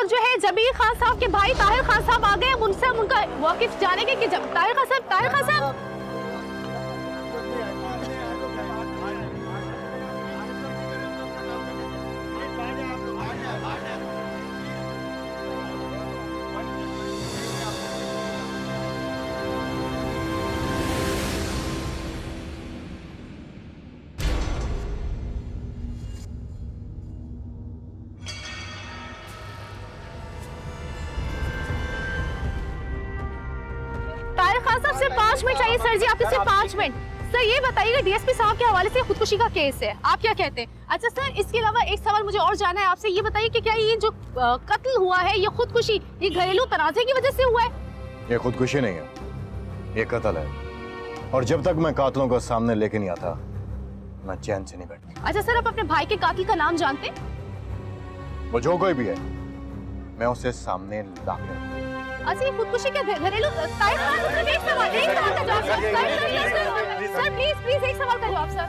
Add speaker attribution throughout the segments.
Speaker 1: वक्त जो है जबीर खान साहब के भाई ताहिर खान साहब आ गए। उनसे हम उनका वाकिफ जानेंगे कि जब ताहिर खान साहब सिर्फ 5 मिनट चाहिए सर जी, आपके सिर्फ 5 मिनट। सर ये बताइएगा डीएसपी साहब के हवाले से खुदकुशी का केस है, आप क्या कहते हैं? अच्छा सर, इसके अलावा एक सवाल मुझे और जानना है आपसे, ये बताइए कि क्या ये जो कत्ल हुआ है ये खुदकुशी ये घरेलू तनाज़े की वजह से हुआ है?
Speaker 2: ये खुदकुशी नहीं है, ये कत्ल है। और जब तक मैं कातिलों को सामने लेके नहीं आता मैं चैन से नहीं बैठता।
Speaker 1: अच्छा सर, आप अपने भाई के कातिल का नाम जानते हैं?
Speaker 2: वो जो कोई भी है मैं उसे सामने ला के रखूंगा।
Speaker 1: अच्छा ये खुदकुशी के घरेलू ताहिर खान साहब, एक सवाल का जवाब सर प्लीज एक सवाल का जवाब सर।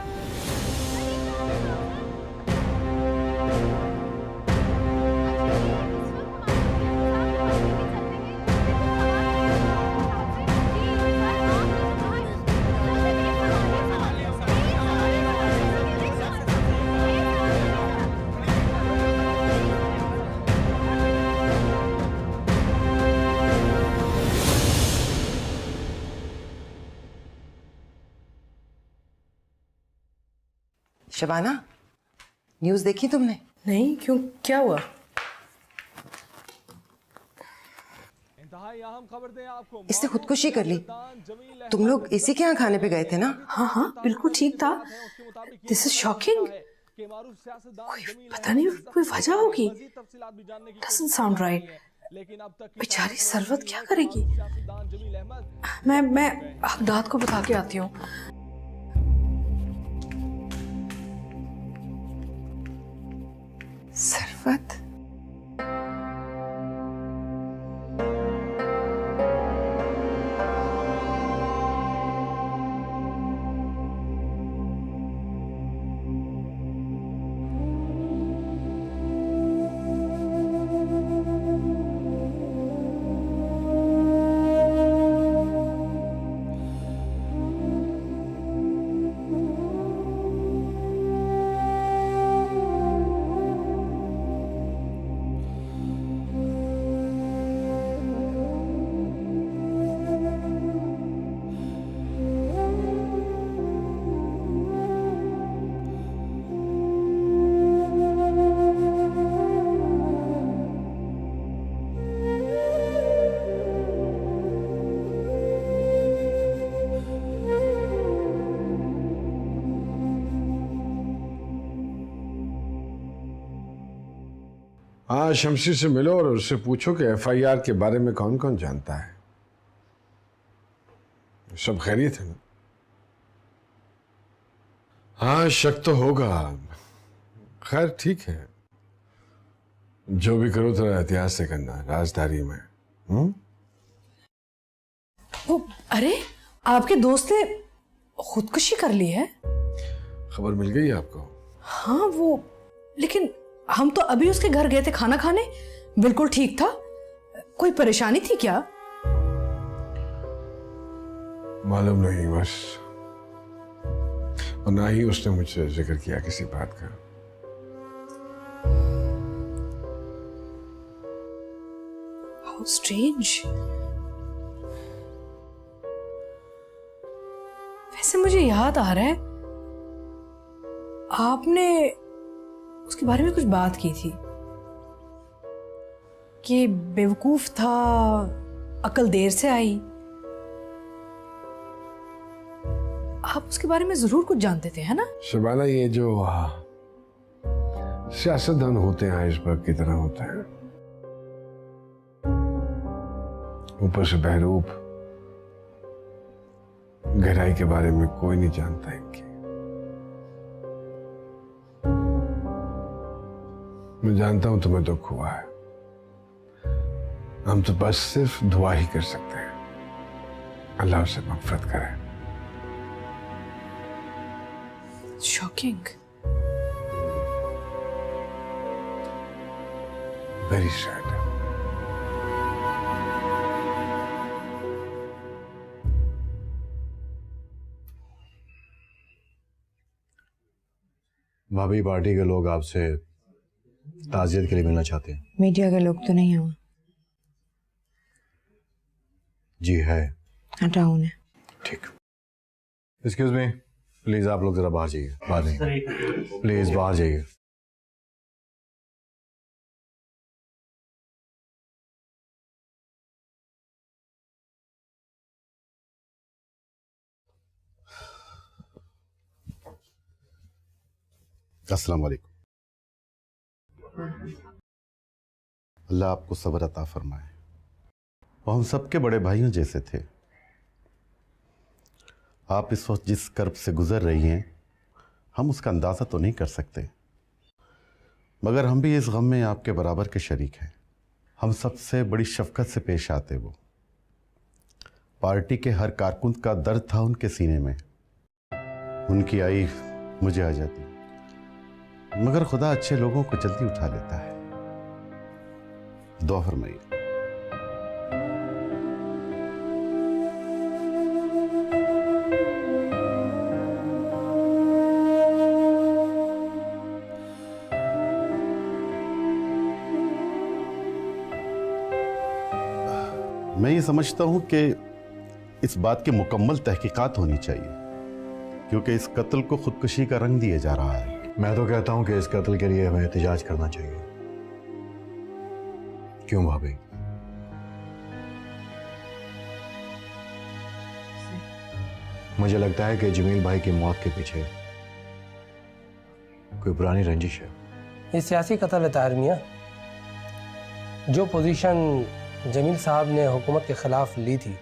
Speaker 3: शबाना, न्यूज़ देखी तुमने?
Speaker 4: नहीं, क्यों, क्या हुआ?
Speaker 3: इसने खुदकुशी कर ली। तुम लोग इसी के यहाँ खाने पे गए थे ना?
Speaker 4: हाँ बिल्कुल ठीक था। This is shocking. पता नहीं कोई वजह होगी। Doesn't sound right. बेचारी सरवत क्या करेगी? मैं हकदाद को बता के आती हूँ।
Speaker 3: सरवत,
Speaker 5: हाँ, शमसी से मिलो और उससे पूछो कि एफआईआर के बारे में कौन कौन जानता है। सब खैरियत है ना? हाँ, शक तो होगा। खैर ठीक है, जो भी करो थोड़ा एहतियात से करना, राजदारी में।
Speaker 4: वो, अरे आपके दोस्त ने खुदकुशी कर ली है?
Speaker 5: खबर मिल गई आपको?
Speaker 4: हाँ वो, लेकिन हम तो अभी उसके घर गए थे खाना खाने, बिल्कुल ठीक था। कोई परेशानी थी क्या?
Speaker 5: मालूम नहीं बस, और ना ही उसने मुझसे जिक्र किया किसी बात का।
Speaker 4: How strange। वैसे मुझे याद आ रहा है आपने उसके बारे में कुछ बात की थी कि बेवकूफ था, अकल देर से आई। आप उसके बारे में जरूर कुछ जानते थे, है ना?
Speaker 5: शबाना, ये जो सियासतदान होते हैं आइसबर्ग की तरह होते हैं, ऊपर से बहरूप, गहराई के बारे में कोई नहीं जानता इनकी। मैं जानता हूं तुम्हें दुख हुआ है, हम तो बस सिर्फ दुआ ही कर सकते हैं, अल्लाह उसे मग़फ़िरत करे।
Speaker 4: शॉकिंग।
Speaker 5: Very sad.
Speaker 2: भाभी, पार्टी के लोग आपसे ताज़ियत के लिए मिलना चाहते हैं।
Speaker 3: मीडिया के लोग तो नहीं हैं वहाँ।
Speaker 2: जी है।
Speaker 3: हटाओ उन्हें।
Speaker 2: ठीक। एक्सक्यूज मी, प्लीज आप लोग जरा बाहर जाइए। बाहर नहीं, प्लीज बाहर जाइए।
Speaker 6: अस्सलाम वालेकुम। अल्लाह आपको सब्र अता फरमाए। वो हम सबके बड़े भाइयों जैसे थे। आप इस वक्त जिस कर्ब से गुजर रही हैं, हम उसका अंदाज़ा तो नहीं कर सकते, मगर हम भी इस गम में आपके बराबर के शरीक हैं। हम सबसे बड़ी शफकत से पेश आते। वो पार्टी के हर कारकुन का दर्द था उनके सीने में। उनकी आई मुझे आ जाती, मगर खुदा अच्छे लोगों को जल्दी उठा लेता है। दुआ फरमाइए। मैं ये समझता हूं कि इस बात की मुकम्मल तहकीकात होनी चाहिए, क्योंकि इस कत्ल को खुदकुशी का रंग दिया जा रहा है।
Speaker 2: मैं तो कहता हूं कि इस कत्ल के लिए हमें एहतजाज करना चाहिए। क्यों भाभी? मुझे लगता है कि जमील भाई की मौत के पीछे कोई पुरानी रंजिश है।
Speaker 7: ये सियासी कत्ल है ताहिर मियां। जो पोजीशन जमील साहब ने हुकूमत के खिलाफ ली थी,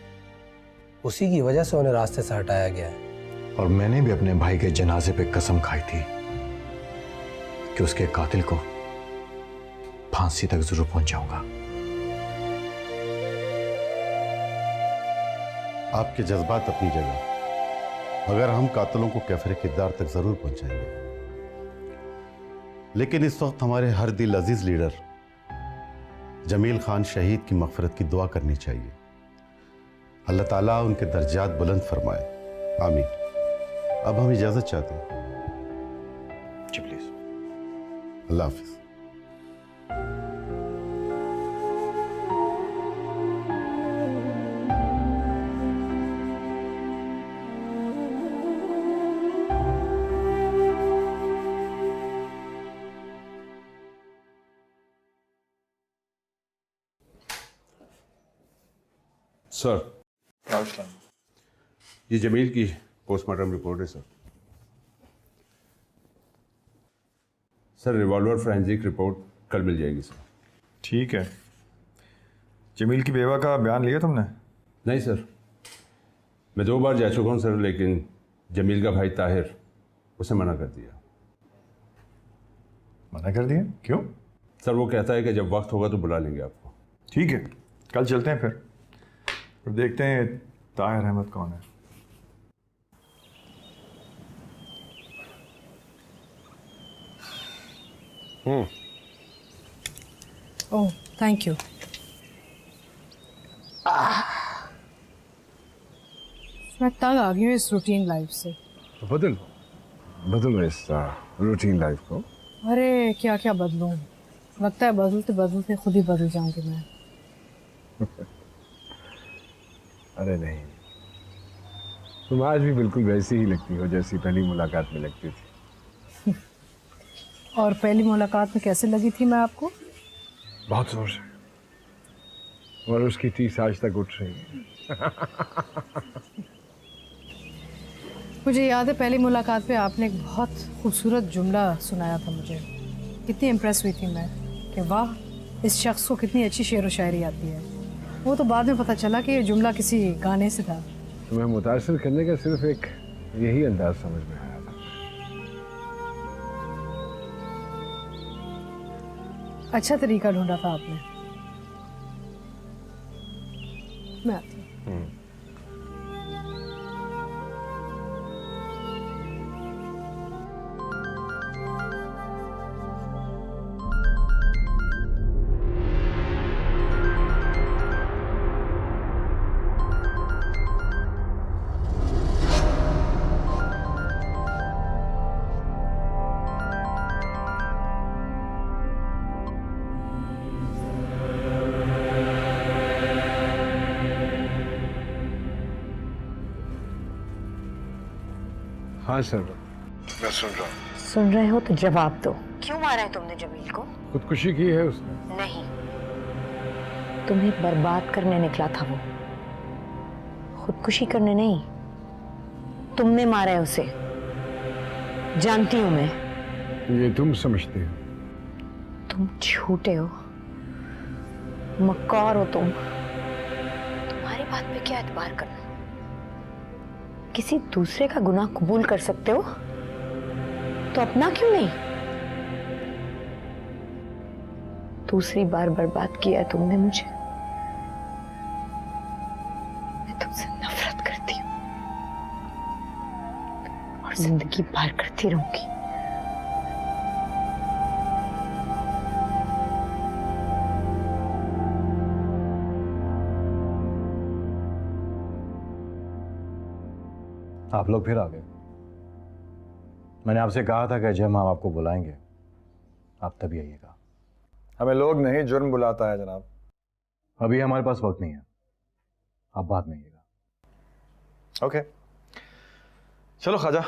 Speaker 7: उसी की वजह से उन्हें रास्ते से हटाया गया है।
Speaker 2: और मैंने भी अपने भाई के जनाजे पे कसम खाई थी कि उसके कातिल को फांसी तक जरूर पहुंचाऊंगा।
Speaker 6: आपके जज्बात अपनी जगह, मगर हम कातिलों को कैफरे किरदार तक जरूर पहुंचाएंगे। लेकिन इस वक्त हमारे हर दिल अजीज लीडर जमील खान शहीद की मग़फ़िरत की दुआ करनी चाहिए। अल्लाह ताला उनके दर्जात बुलंद फरमाए। आमीन। अब हम इजाज़त चाहते हैं।
Speaker 2: जी प्लीज।
Speaker 6: अल्लाह हाफ़िज़।
Speaker 5: सर, ये जमील की पोस्टमार्टम रिपोर्ट है sir. Sir, revolver forensic report कल मिल जाएगी सर।
Speaker 8: ठीक है। जमील की बेवा का बयान लिया तुमने?
Speaker 5: नहीं सर, मैं 2 बार जा चुका हूँ सर, लेकिन जमील का भाई ताहिर उसे मना कर दिया।
Speaker 8: मना कर दिया? क्यों?
Speaker 5: सर, वो कहता है कि जब वक्त होगा तो बुला लेंगे आपको।
Speaker 8: ठीक है, कल चलते हैं फिर देखते हैं ताहिर अहमद कौन है।
Speaker 4: Oh thank you. मैं तंग आ गई हूँ इस रूटीन लाइफ से।
Speaker 5: तो बदलो इस रूटीन लाइफ को।
Speaker 4: अरे क्या क्या बदलूं, लगता है बदलते बदलते खुद ही बदल जाऊंगी मैं।
Speaker 5: अरे नहीं, तुम आज भी बिल्कुल वैसी ही लगती हो जैसी पहली मुलाकात में लगती थी।
Speaker 4: और पहली मुलाकात में कैसे लगी थी मैं आपको?
Speaker 5: बहुत जोर से, और उसकी टीस आज तक उठ रही है।
Speaker 4: मुझे याद है पहली मुलाकात पे आपने एक बहुत खूबसूरत जुमला सुनाया था मुझे। कितनी इम्प्रेस हुई थी मैं कि वाह, इस शख्स को कितनी अच्छी शेर व शायरी आती है। वो तो बाद में पता चला कि ये जुमला किसी गाने से था।
Speaker 5: तुम्हें मुतासिर करने का सिर्फ एक यही अंदाज समझ में आया था।
Speaker 4: अच्छा तरीका ढूंढा था आपने। मैं आती हूँ।
Speaker 5: हाँ सर, मैं सुन रहा हूँ।
Speaker 9: सुन रहे हो तो जवाब दो। क्यों मारा है तुमने जमील को?
Speaker 5: खुदकुशी की है उसने।
Speaker 9: नहीं, तुम्हें बर्बाद करने निकला था वो, खुदकुशी करने नहीं। तुमने मारा है उसे, जानती हूं मैं।
Speaker 5: ये तुम समझते हो?
Speaker 9: तुम झूठे हो, मक्कार हो तुम। तुम्हारी बात पे क्या एतबार करना? किसी दूसरे का गुनाह कबूल कर सकते हो तो अपना क्यों नहीं? दूसरी बार बर्बाद किया है तुमने मुझे। मैं तुमसे नफरत करती हूं और जिंदगी भर करती रहूंगी।
Speaker 2: आप लोग फिर आ गए। मैंने आपसे कहा था कि जब हम आपको बुलाएंगे आप तभी आइएगा।
Speaker 8: हमें लोग नहीं, जुर्म बुलाता है जनाब।
Speaker 2: अभी हमारे पास वक्त नहीं है, आप बाद में आइएगा।
Speaker 8: ओके, चलो ख्वाजा,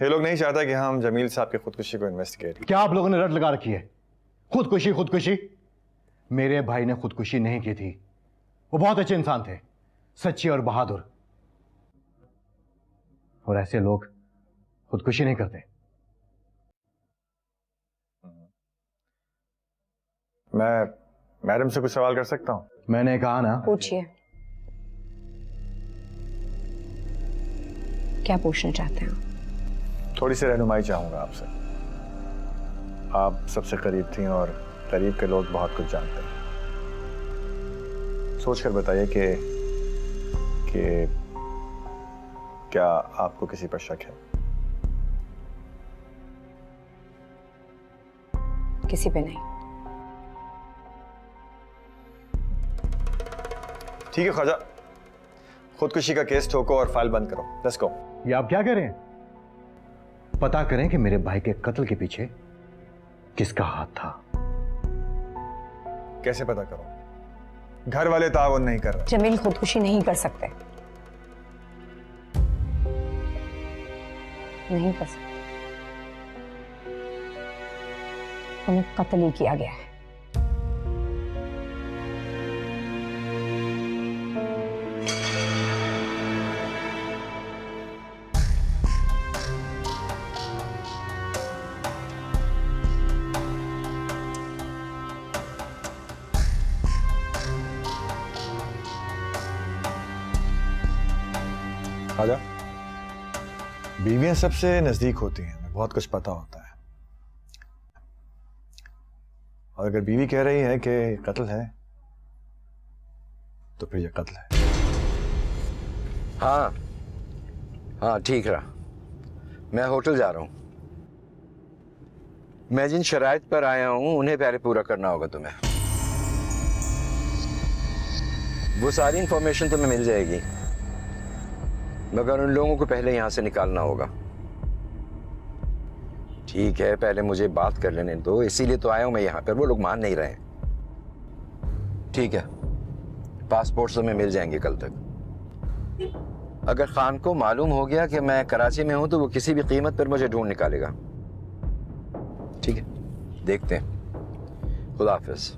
Speaker 8: ये लोग नहीं चाहता कि हम जमील साहब की खुदकुशी को इन्वेस्टिगेट।
Speaker 2: क्या आप लोगों ने रट लगा रखी है? खुदकुशी खुदकुशी? मेरे भाई ने खुदकुशी नहीं की थी। वो बहुत अच्छे इंसान थे, सच्चे और बहादुर। और ऐसे लोग खुदकुशी नहीं करते।
Speaker 8: मैं मैडम से कुछ सवाल कर सकता हूं?
Speaker 2: मैंने कहा ना।
Speaker 9: पूछिए, क्या पूछना चाहते हैं?
Speaker 8: थोड़ी सी रहनुमाई चाहूंगा आपसे। आप सबसे करीब थी और करीब के लोग बहुत कुछ जानते हैं। सोचकर बताइए कि क्या आपको किसी पर शक है?
Speaker 9: किसी पे नहीं।
Speaker 8: ठीक है ख्वाजा, खुदकुशी का केस ठोको और फाइल बंद करो। Let's go.
Speaker 2: ये आप क्या करें? पता करें कि मेरे भाई के कत्ल के पीछे किसका हाथ था।
Speaker 8: कैसे पता करो? घर वाले ताउन नहीं कर रहे।
Speaker 9: जमील खुदकुशी नहीं कर सकते, नहीं कर सकते। उन्हें कत्ल ही किया गया है।
Speaker 8: ख्वाजा, बीवियां सबसे नजदीक होती हैं, हमें बहुत कुछ पता होता है। और अगर बीवी कह रही है कि कत्ल है तो फिर ये कत्ल है।
Speaker 10: हाँ हाँ, ठीक रहा। मैं होटल जा रहा हूं। मैं जिन शराइत पर आया हूं उन्हें पहले पूरा करना होगा तुम्हें। वो सारी इंफॉर्मेशन तुम्हें मिल जाएगी, मगर उन लोगों को पहले यहां से निकालना होगा। ठीक है, पहले मुझे बात कर लेने दो, इसीलिए तो आया हूं मैं यहां पर। वो लोग मान नहीं रहे। ठीक है, पासपोर्ट तुम्हें मिल जाएंगे कल तक। अगर खान को मालूम हो गया कि मैं कराची में हूं तो वो किसी भी कीमत पर मुझे ढूंढ निकालेगा। ठीक है, देखते हैं। खुदा हाफिज।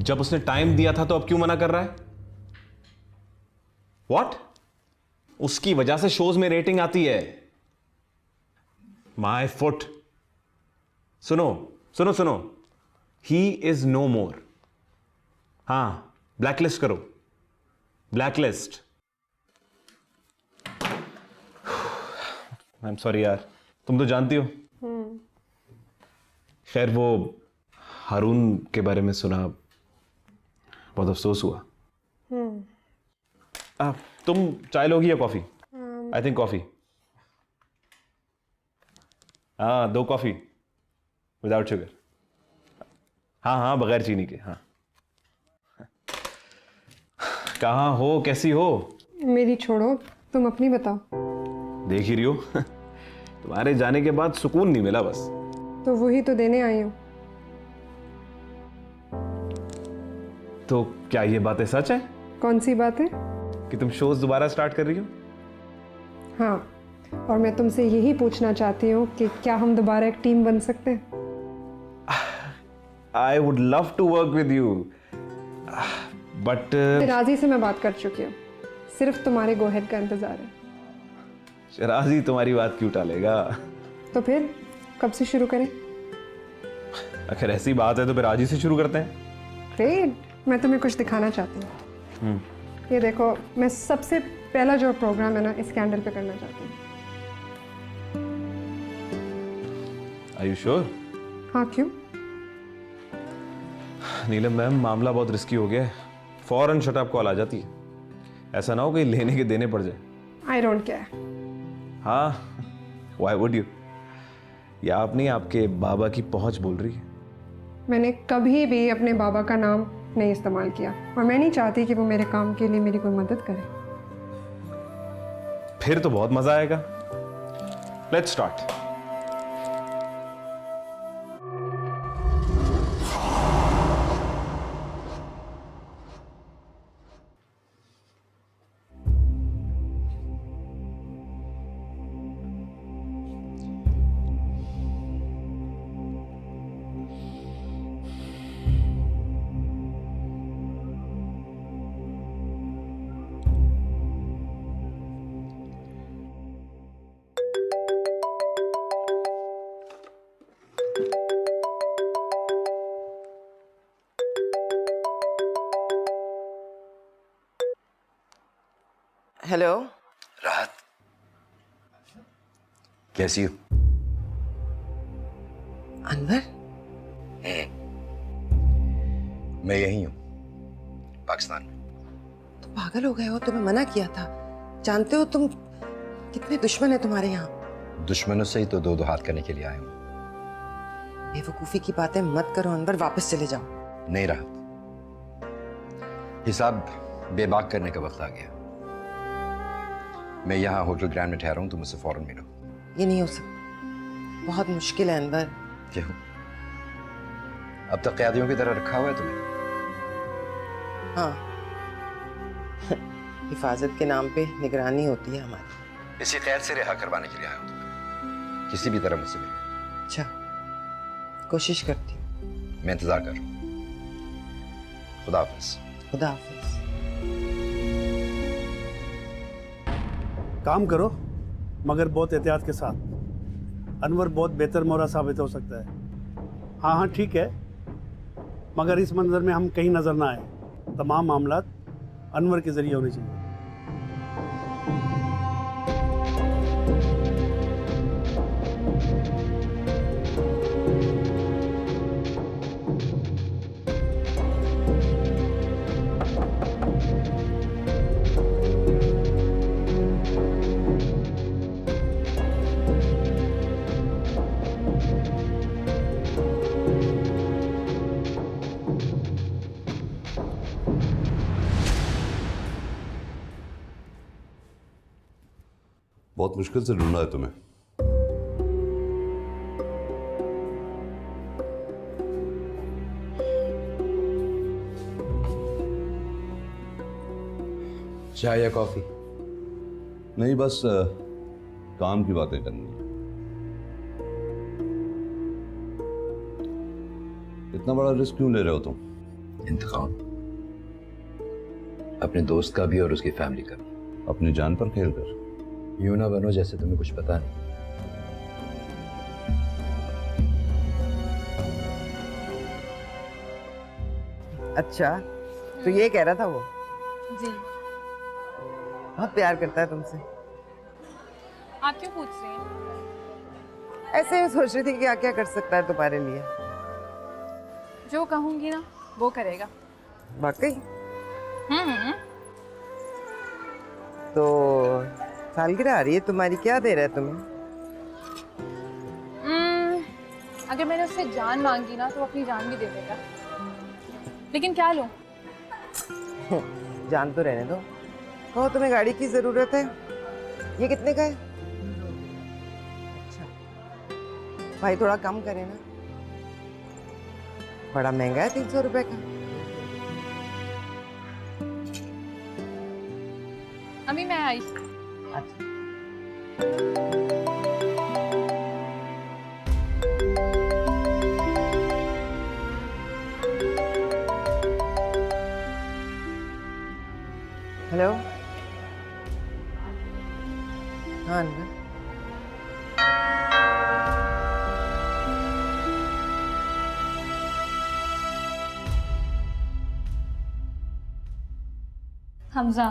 Speaker 11: जब उसने टाइम दिया था तो अब क्यों मना कर रहा है? व्हाट? उसकी वजह से शोज में रेटिंग आती है। My foot. सुनो सुनो सुनो, ही इज नो मोर। हाँ, ब्लैकलिस्ट करो, ब्लैकलिस्ट। आई एम सॉरी यार, तुम तो जानती हो। खैर, वो हारून के बारे में सुना, बहुत अफसोस हुआ। तुम चाय लोगी या कॉफी? I think coffee. हाँ, 2 कॉफी विदाउट शुगर। हाँ हाँ, बगैर चीनी के। हाँ, कहाँ हो, कैसी हो?
Speaker 12: मेरी छोड़ो, तुम अपनी बताओ।
Speaker 11: देख ही रही हो तुम्हारे जाने के बाद सुकून नहीं मिला बस।
Speaker 12: तो वही तो देने आई हूँ।
Speaker 11: तो क्या ये बातें सच है?
Speaker 12: कौन सी बात है?
Speaker 11: कि तुम शोज दोबारा स्टार्ट कर रही हो?
Speaker 12: हाँ, और मैं तुमसे यही पूछना चाहती हूँ कि क्या हम दोबारा एक टीम बन सकते हैं?
Speaker 11: I would love to work with you, but
Speaker 12: शराजी से मैं बात कर चुकी हूँ, सिर्फ तुम्हारे गो हेड का इंतजार है।
Speaker 11: शराजी तुम्हारी बात क्यों टालेगा?
Speaker 12: तो फिर कब से शुरू करें?
Speaker 11: अगर ऐसी बात है तो फिर आज ही से शुरू करते हैं।
Speaker 12: ग्रेट, मैं तुम्हें कुछ दिखाना चाहती हूँ। ये देखो, मैं सबसे पहला जो प्रोग्राम है ना, इस कैंडल पे करना चाहती हूँ।
Speaker 11: Are you sure?
Speaker 12: हाँ, क्यों?
Speaker 11: नीलम मैम, मामला बहुत रिस्की हो गया है। फौरन शटअप कॉल आ जाती है। ऐसा ना हो कि लेने के देने पड़ जाए।
Speaker 12: I don't care.
Speaker 11: हाँ, why would you? या आप नहीं, आपके बाबा की पहुंच बोल रही है।
Speaker 12: मैंने कभी भी अपने बाबा का नाम नहीं इस्तेमाल किया, और मैं नहीं चाहती कि वो मेरे काम के लिए मेरी कोई मदद करे।
Speaker 11: फिर तो बहुत मजा आएगा। Let's start.
Speaker 3: हेलो।
Speaker 10: राहत, कैसी हो?
Speaker 3: अनवर,
Speaker 10: मैं यही हूँ, पाकिस्तान में।
Speaker 3: तुम पागल हो गए हो? तुम्हें मना किया था। जानते हो तुम कितने दुश्मन है तुम्हारे यहाँ।
Speaker 10: दुश्मनों से ही तो दो हाथ करने के लिए आया हूँ।
Speaker 3: बेवकूफी की बातें मत करो अनवर, वापस चले जाओ।
Speaker 10: नहीं राहत, हिसाब बेबाक करने का वक्त आ गया। मैं यहाँ होटल ग्रैंड में ठहरा हूँ, तुम मुझसे फौरन मिलो।
Speaker 3: ये नहीं हो सकता, बहुत मुश्किल है अनवर।
Speaker 10: क्यों? अब तक कैदियों की तरह रखा हुआ है तुम्हें?
Speaker 3: हाँ, हिफाजत के नाम पे निगरानी होती है हमारी।
Speaker 10: इसी कैद से रिहा करवाने के लिए आया हूँ तुम्हें। किसी भी तरह मुझसे मिलो।
Speaker 3: अच्छा, कोशिश करती हूँ।
Speaker 10: मैं इंतजार कर रहा हूँ। खुदा हाफिज।
Speaker 3: खुदा हाफिज।
Speaker 13: काम करो, मगर बहुत एहतियात के साथ। अनवर बहुत बेहतर मोहरा साबित हो सकता है। हाँ हाँ ठीक है, मगर इस मंजर में हम कहीं नजर ना आए। तमाम मामलात अनवर के जरिए होने चाहिए।
Speaker 6: बहुत मुश्किल से ढूंढा है तुम्हें।
Speaker 10: चाय या कॉफी?
Speaker 6: नहीं, बस काम की बातें करनी है। इतना बड़ा रिस्क क्यों ले रहे हो तुम?
Speaker 10: इंतकाम, अपने दोस्त का भी और उसकी फैमिली का भी।
Speaker 6: अपनी जान पर खेल कर।
Speaker 10: यूं ना बनो जैसे तुम्हें कुछ पता नहीं।
Speaker 3: अच्छा, तो ये कह रहा था वो?
Speaker 1: जी।
Speaker 3: बहुत प्यार करता है तुमसे।
Speaker 1: आप क्यों पूछ रही हैं?
Speaker 3: ऐसे ही सोच रही थी कि क्या क्या कर सकता है तुम्हारे लिए।
Speaker 1: जो कहूंगी ना वो करेगा।
Speaker 3: वाकई? तो सालगिरह आ रही है तुम्हारी, क्या दे रहा है तुम्हें?
Speaker 1: अगर मैंने उससे जान मांगी ना तो वो अपनी जान भी दे देगा। लेकिन क्या लूं?
Speaker 3: जान तो रहने दो। कहो तुम्हें गाड़ी की जरूरत है। ये कितने का है? अच्छा भाई, थोड़ा कम करे ना, बड़ा महंगा है 300 रुपए का।
Speaker 1: अभी मैं आई।
Speaker 3: हेलो। हाँ अनवर।
Speaker 1: हमजा,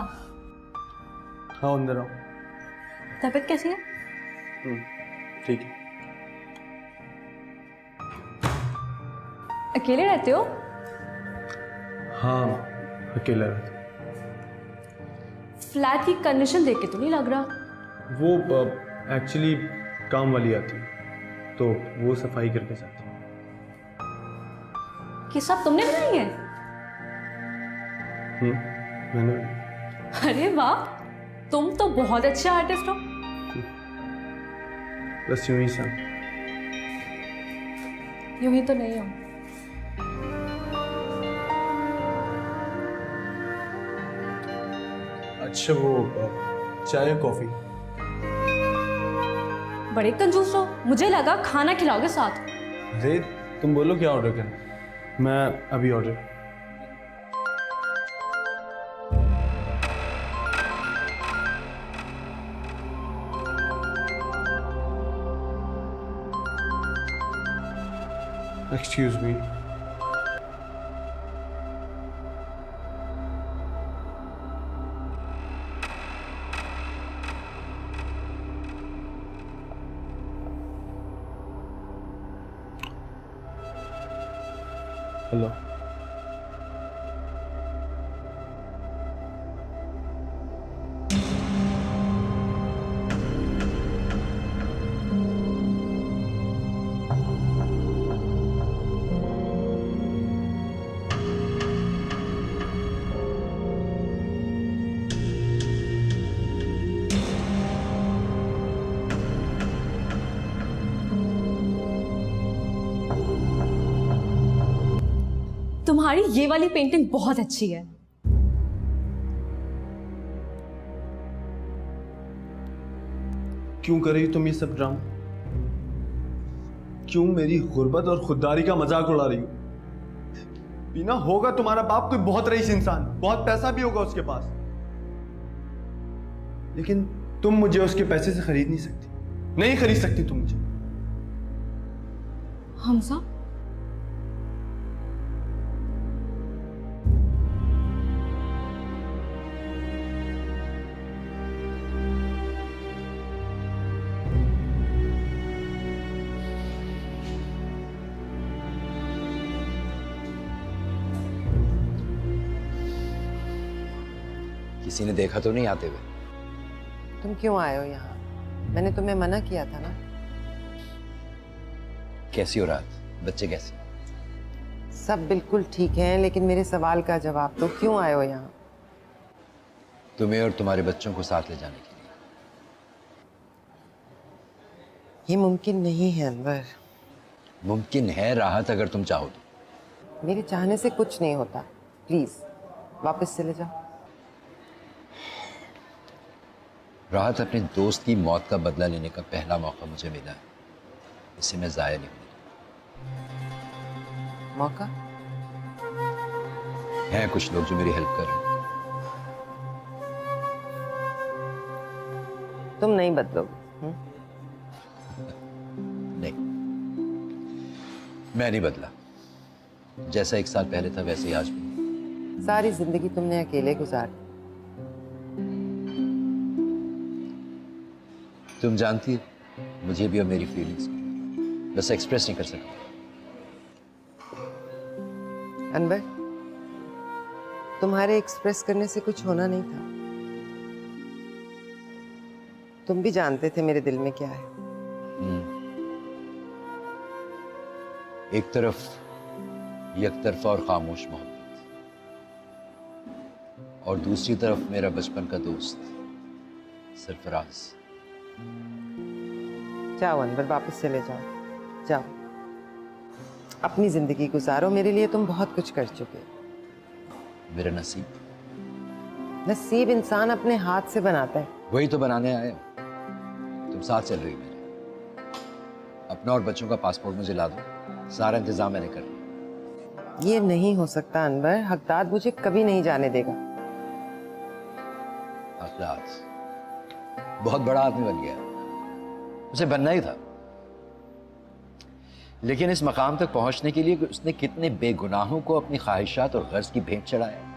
Speaker 11: हाँ अंदर आओ।
Speaker 1: तबीयत कैसी है?
Speaker 11: ठीक है।
Speaker 1: अकेले रहते हो?
Speaker 11: हाँ अकेला रहता।
Speaker 1: फ्लैट की कंडीशन देख के तो नहीं लग रहा।
Speaker 11: वो एक्चुअली काम वाली आती है तो वो सफाई करके जाती है।
Speaker 1: ये सब तुमने बनाई है?
Speaker 11: मैंने।
Speaker 1: अरे वाह, तुम तो बहुत अच्छे आर्टिस्ट हो।
Speaker 11: बस यूं ही सब।
Speaker 1: यूं ही तो नहीं हो।
Speaker 11: अच्छा वो चाय कॉफी?
Speaker 1: बड़े कंजूस हो, मुझे लगा खाना खिलाओगे साथ।
Speaker 11: अरे तुम बोलो क्या ऑर्डर करना, मैं अभी ऑर्डर। Excuse me. हेलो।
Speaker 1: तुम्हारी ये वाली पेंटिंग बहुत अच्छी है।
Speaker 11: क्यों कर रही तुम ये सब ड्रामा? क्यों मेरी गुर्बत और खुददारी का मजाक उड़ा रही हो? बीना, होगा तुम्हारा बाप कोई बहुत रईस इंसान, बहुत पैसा भी होगा उसके पास, लेकिन तुम मुझे उसके पैसे से खरीद नहीं सकती, नहीं खरीद सकती तुम मुझे।
Speaker 1: हमजा,
Speaker 10: किसी ने देखा तो नहीं आते हुए?
Speaker 3: तुम क्यों आए हो यहाँ? मैंने तुम्हें मना किया था ना।
Speaker 10: कैसी हो रात? बच्चे कैसे?
Speaker 3: सब बिल्कुल ठीक हैं, लेकिन मेरे सवाल का जवाब दो, क्यों आए हो यहाँ?
Speaker 10: तुम्हें और तुम्हारे बच्चों को साथ ले जाने के लिए।
Speaker 3: ये मुमकिन नहीं है अनवर।
Speaker 10: मुमकिन है राहत, अगर तुम चाहो तो।
Speaker 3: मेरे चाहने से कुछ नहीं होता, प्लीज वापस चले जाओ।
Speaker 10: राहत, अपने दोस्त की मौत का बदला लेने का पहला मौका मुझे मिला है, इसे मैं जाया नहीं होने।
Speaker 3: मौका?
Speaker 10: हैं कुछ लोग जो मेरी हेल्प कर रहे हैं।
Speaker 3: तुम नहीं बदलोगे?
Speaker 10: नहीं, मैं नहीं बदला। जैसा 1 साल पहले था वैसे ही आज भी।
Speaker 3: सारी जिंदगी तुमने अकेले गुजारी।
Speaker 10: तुम जानती हो, मुझे भी अब मेरी फीलिंग्स को बस एक्सप्रेस नहीं कर सकता।
Speaker 3: अनवर, तुम्हारे एक्सप्रेस करने से कुछ होना नहीं था। तुम भी जानते थे मेरे दिल में क्या है।
Speaker 10: एक तरफ यकतरफा और खामोश मोहब्बत, और दूसरी तरफ मेरा बचपन का दोस्त सरफराज।
Speaker 3: जाओ अनवर, वापस चले जाओ। जाओ, अपनी जिंदगी गुजारो। मेरे लिए तुम बहुत कुछ कर चुके हो।
Speaker 10: मेरा नसीब
Speaker 3: नसीब इंसान अपने हाथ से बनाता है।
Speaker 10: वही तो बनाने आए हो। तुम साथ चल रही हो मेरे। अपना और बच्चों का पासपोर्ट मुझे ला दो, सारा इंतजाम मैंने कर लिया।
Speaker 3: ये नहीं हो सकता अनवर, हकदाद मुझे कभी नहीं जाने देगा।
Speaker 10: हकदाद बहुत बड़ा आदमी बन गया, उसे बनना ही था। लेकिन इस मकाम तक पहुंचने के लिए उसने कितने बेगुनाहों को अपनी ख्वाहिशात और गर्ज की भेंट चढ़ाया।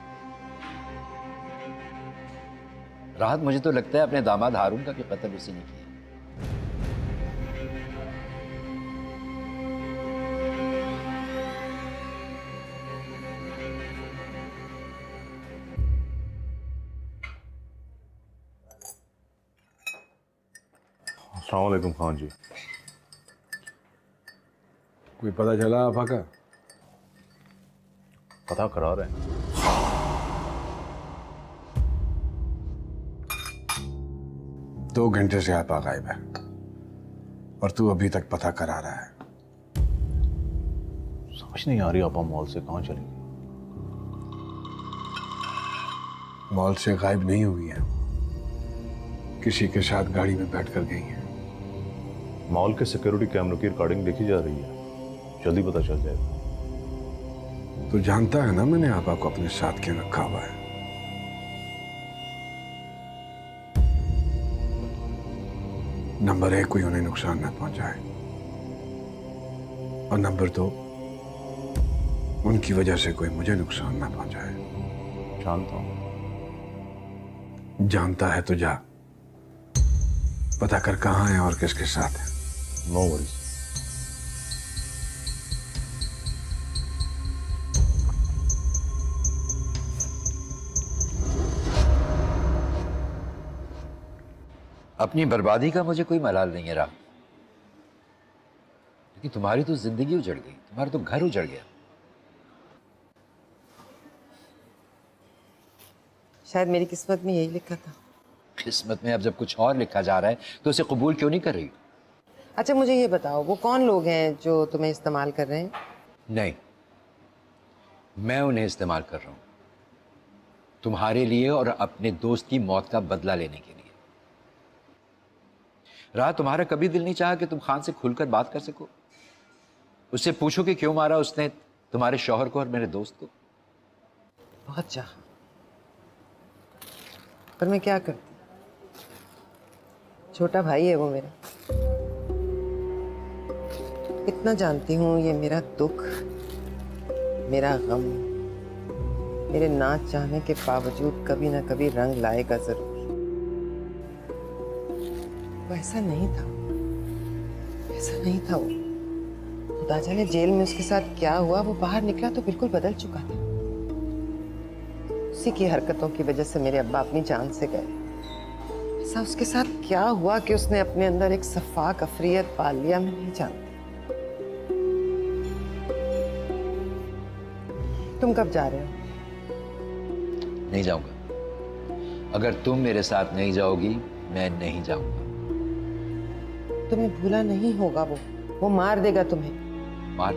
Speaker 10: राहत, मुझे तो लगता है अपने दामाद हारून का भी कत्ल उसी ने किया।
Speaker 5: अस्सलाम वालेकुम खान जी। कोई पता चला आपा का?
Speaker 6: पता करा रहे हैं।
Speaker 5: 2 घंटे से आपा गायब है और तू अभी तक पता करा रहा है।
Speaker 6: समझ नहीं आ रही आपा मॉल से कहाँ चली गई।
Speaker 5: मॉल से गायब नहीं हुई है, किसी के साथ गाड़ी में बैठ कर गई है।
Speaker 6: मॉल के सिक्योरिटी कैमरों की रिकॉर्डिंग देखी जा रही है, जल्दी पता चल जाएगा।
Speaker 5: तो जानता है ना मैंने आपा को अपने साथ क्यों रखा हुआ है। नंबर 1, कोई उन्हें नुकसान न पहुंचाए, और नंबर 2, उनकी वजह से कोई मुझे नुकसान न पहुंचाए।
Speaker 6: जानता हूं।
Speaker 5: जानता है तो जा, पता कर कहां है और किसके साथ है।
Speaker 6: No worries.
Speaker 10: अपनी बर्बादी का मुझे कोई मलाल नहीं है राम, लेकिन तुम्हारी तो जिंदगी उजड़ गई, तुम्हारा तो घर उजड़ गया।
Speaker 3: शायद मेरी किस्मत में यही लिखा था।
Speaker 10: किस्मत में अब जब कुछ और लिखा जा रहा है तो उसे कबूल क्यों नहीं कर रही?
Speaker 3: अच्छा मुझे ये बताओ, वो कौन लोग हैं जो तुम्हें इस्तेमाल कर रहे हैं?
Speaker 10: नहीं, मैं उन्हें इस्तेमाल कर रहा हूं तुम्हारे लिए और अपने दोस्त की मौत का बदला लेने के लिए। राह, तुम्हारा कभी दिल नहीं चाहा कि तुम खान से खुलकर बात कर सको, उससे पूछो कि क्यों मारा उसने तुम्हारे शौहर को और मेरे दोस्त को?
Speaker 3: बहुत चाहा, पर मैं क्या करती, छोटा भाई है वो मेरा। इतना जानती हूँ ये मेरा दुख, मेरा गम, मेरे ना चाहने के बावजूद कभी ना कभी रंग लाएगा जरूर। वैसा नहीं था, ऐसा नहीं था वो। खुदा जाने जेल में उसके साथ क्या हुआ, वो बाहर निकला तो बिल्कुल बदल चुका था। उसी की हरकतों की वजह से मेरे अब्बा अपनी जान से गए। ऐसा उसके साथ क्या हुआ कि उसने अपने अंदर एक सफाक अफरियत पाल लिया, मैं नहीं जानती। तुम कब जा रहे हो?
Speaker 10: नहीं जाऊंगा। अगर तुम मेरे साथ नहीं जाओगी मैं नहीं जाऊंगा।
Speaker 3: तुम्हें भूला नहीं होगा वो मार देगा तुम्हें।
Speaker 10: मार?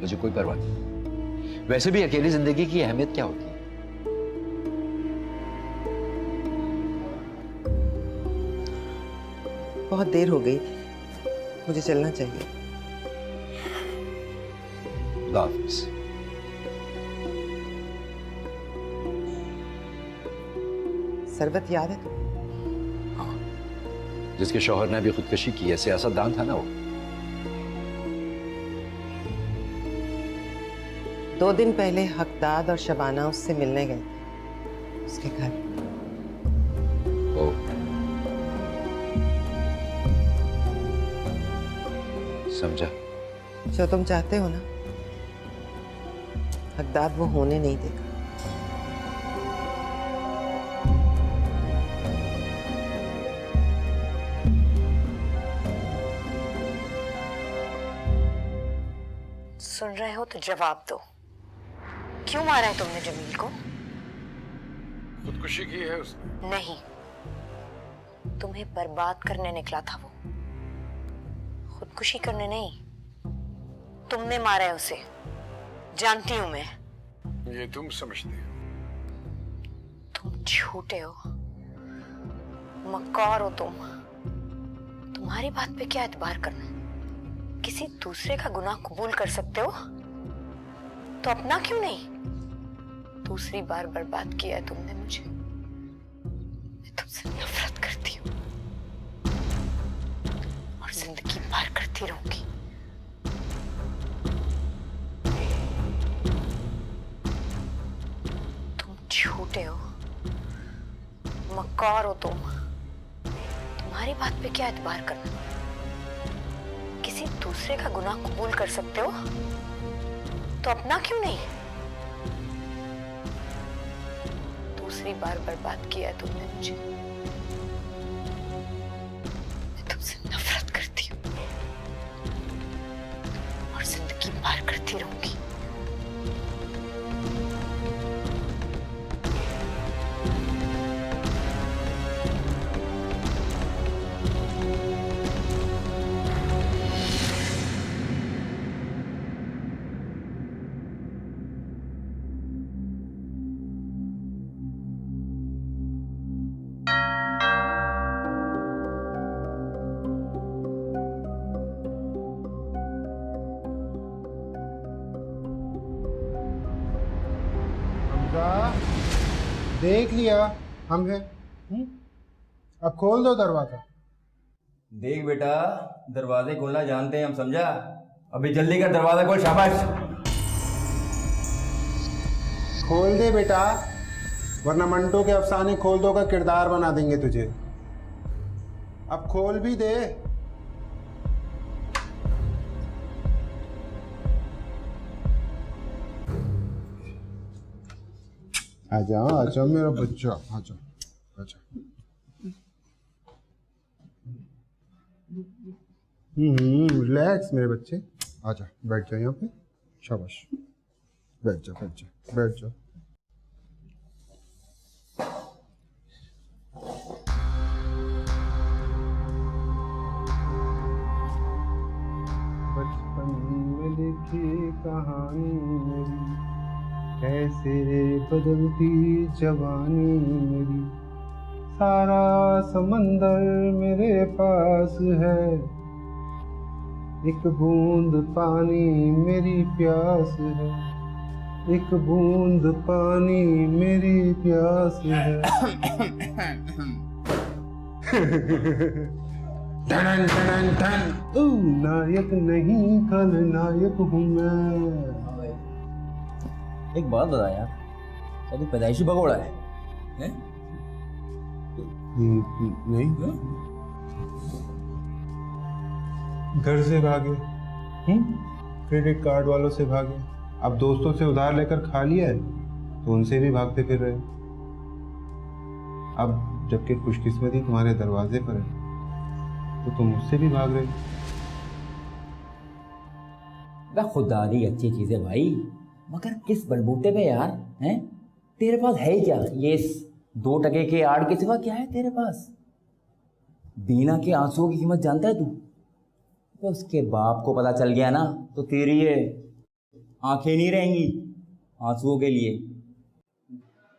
Speaker 10: मुझे कोई परवाह नहीं। वैसे भी अकेली जिंदगी की अहमियत क्या होती है?
Speaker 3: बहुत देर हो गई, मुझे चलना चाहिए।
Speaker 10: खुदा हाफिज।
Speaker 3: सरबत याद है तुम्हें?
Speaker 10: जिसके शौहर ने भी खुदकशी की है, सियासतदान था ना वो।
Speaker 3: 2 दिन पहले हकदाद और शबाना उससे मिलने गए थे, उसके घर।
Speaker 10: समझा।
Speaker 3: जो तुम चाहते हो ना, हकदाद वो होने नहीं देगा।
Speaker 9: सुन रहे हो तो जवाब दो, क्यों मारा है तुमने जमील को?
Speaker 5: खुदकुशी की है उसने?
Speaker 9: नहीं, तुम्हें बर्बाद करने निकला था वो, खुदकुशी करने नहीं। तुमने मारा है उसे, जानती हूं मैं।
Speaker 5: ये तुम समझते हो?
Speaker 9: झूठे हो, मक्कार हो तुम। तुम्हारी बात पे क्या एतबार करना? किसी दूसरे का गुनाह कबूल कर सकते हो तो अपना क्यों नहीं? दूसरी बार बर्बाद किया है तुमने मुझे। मैं तुमसे नफरत करती हूँ और जिंदगी पार करती रहूंगी। तुम झूठे हो, मक्कार हो तुम। तुम्हारी बात पे क्या एतबार करना? किसी दूसरे का गुनाह कबूल कर सकते हो तो अपना क्यों नहीं? दूसरी बार बर्बाद किया है तुमने मुझे। मैं तुमसे नफरत करती हूँ और जिंदगी पार करती रहूंगी।
Speaker 14: देख लिया हम हैं। अब खोल दो दरवाजा।
Speaker 15: देख बेटा, दरवाजे खोलना जानते हैं हम, समझा? अभी जल्दी कर दरवाजा खोल, शाबाश।
Speaker 14: खोल दे बेटा, वरना मंटो के अफसाने खोल दो का किरदार बना देंगे तुझे। अब खोल भी दे। आजा आजा मेरा बच्चा, आजा आजा। रिलैक्स मेरे बच्चे, आजा बैठ जाओ यहाँ पे। शाबाश, बैठ जा बैठ जा बैठ जा। बचपन में लिखी कहानी मेरी, कैसे बदलती जवानी मेरी। सारा समंदर मेरे पास है, एक बूंद पानी मेरी प्यास है। एक बूंद पानी मेरी प्यास है। Ton ton ton. नायक नहीं खलनायक हूँ मैं।
Speaker 15: एक बात बता यार, क्या तू पैदाइशी भगोड़ा है?
Speaker 14: नहीं, घर से भागे, क्रेडिट कार्ड वालों से भागे, अब दोस्तों से उधार लेकर खा लिया है तो उनसे भी भागते फिर रहे। अब जबकि खुशकिस्मती तुम्हारे दरवाजे पर है तो तुम उससे भी भाग रहे।
Speaker 15: खुदारी अच्छी चीज है भाई, मगर किस बलबूते पे यार? हैं? तेरे पास है क्या? ये 2 टके के आड़ के सिवा क्या है तेरे पास? बीना के आंसुओं की कीमत जानता है तू? तो उसके बाप को पता चल गया ना तो तेरी ये आंखें नहीं रहेंगी आंसुओं के लिए।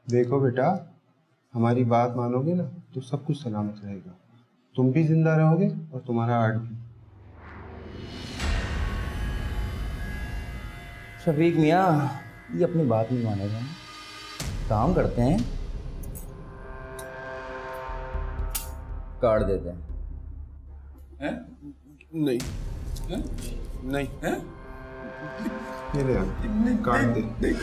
Speaker 14: देखो बेटा, हमारी बात मानोगे ना तो सब कुछ सलामत रहेगा। तुम भी जिंदा रहोगे और तुम्हारा आड़ भी।
Speaker 15: शफीक मियाँ, ये अपनी बात नहीं मानेगा। काम करते हैं, काट देते हैं।
Speaker 14: नहीं नहीं, ये ले काट दे।